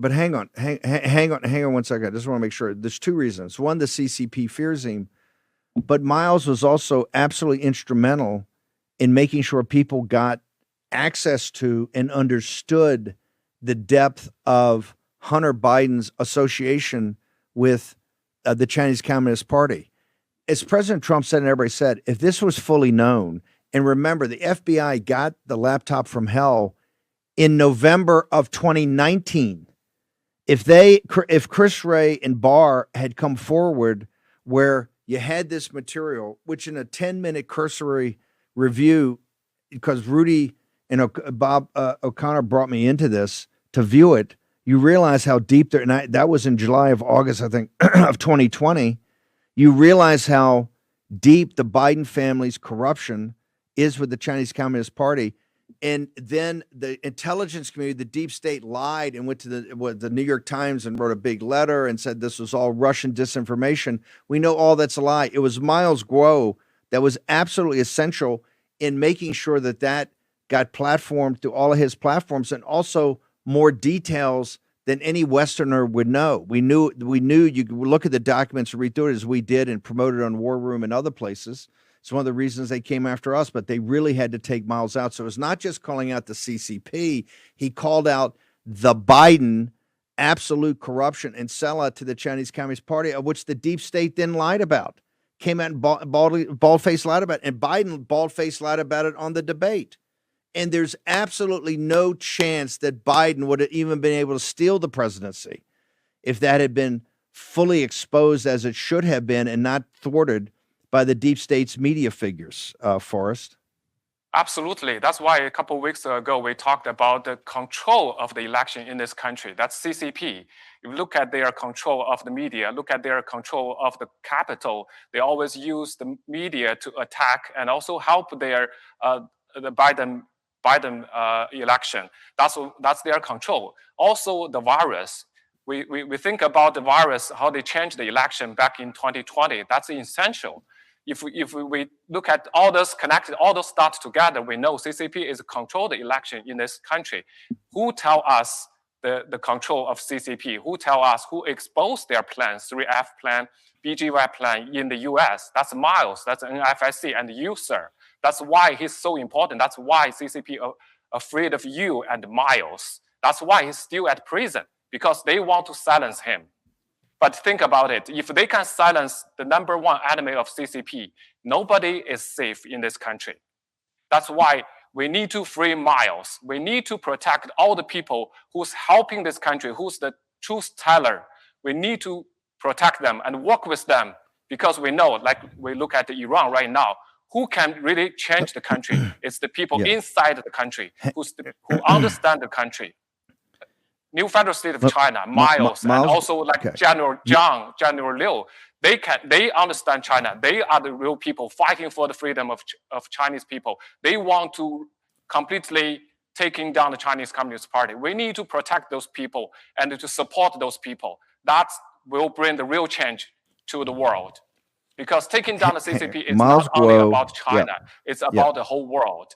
but hang on 1 second. I just want to make sure. There's two reasons. One, the CCP fears him, but Miles was also absolutely instrumental in making sure people got access to and understood the depth of Hunter Biden's association with the Chinese Communist Party. As President Trump said and everybody said, if this was fully known, and remember, the FBI got the laptop from hell in November of 2019. If Chris Wray and Barr had come forward where you had this material, which in a 10-minute cursory review, because Rudy and Bob O'Connor brought me into this to view it, you realize how deep there, and that was in July of August, I think, of 2020. You realize how deep the Biden family's corruption is with the Chinese Communist Party. And then the intelligence community, the deep state, lied and went to the New York Times and wrote a big letter and said this was all Russian disinformation. We know all that's a lie. It was Miles Guo that was absolutely essential in making sure that that got platformed through all of his platforms, and also more details than any Westerner would know. We knew you could look at the documents and read through it as we did and promoted on War Room and other places. It's one of the reasons they came after us, but they really had to take Miles out. So it's not just calling out the CCP. He called out the Biden absolute corruption and sellout to the Chinese Communist Party, of which the deep state then lied about. Came out and bald-faced lied about it. And Biden bald-faced lied about it on the debate. And there's absolutely no chance that Biden would have even been able to steal the presidency if that had been fully exposed as it should have been and not thwarted by the deep state's media figures, Forrest. Absolutely. That's why a couple of weeks ago, we talked about the control of the election in this country. That's CCP. If you look at their control of the media, look at their control of the capital, they always use the media to attack and also help their the Biden election. That's their control. Also, the virus. We think about the virus, how they changed the election back in 2020. That's essential. If we look at all this connected, all those dots together, we know CCP is control the election in this country. Who tell us the control of CCP? Who tell us who exposed their plans, 3F plan, BGY plan in the US? That's Miles, that's NFSC, and you, sir. That's why he's so important. That's why CCP are afraid of you and Miles. That's why he's still at prison, because they want to silence him. But think about it. If they can silence the number one enemy of CCP, nobody is safe in this country. That's why we need to free Miles. We need to protect all the people who's helping this country, who's the truth teller. We need to protect them and work with them, because we know, like we look at Iran right now, who can really change the country? It's the people inside the country who understand the country. New Federal State of China, Miles, and also like General Zhang, General Liu, they understand China. They are the real people fighting for the freedom of Chinese people. They want to completely taking down the Chinese Communist Party. We need to protect those people and to support those people. That will bring the real change to the world. Because taking down the CCP is not only about China, it's about the whole world.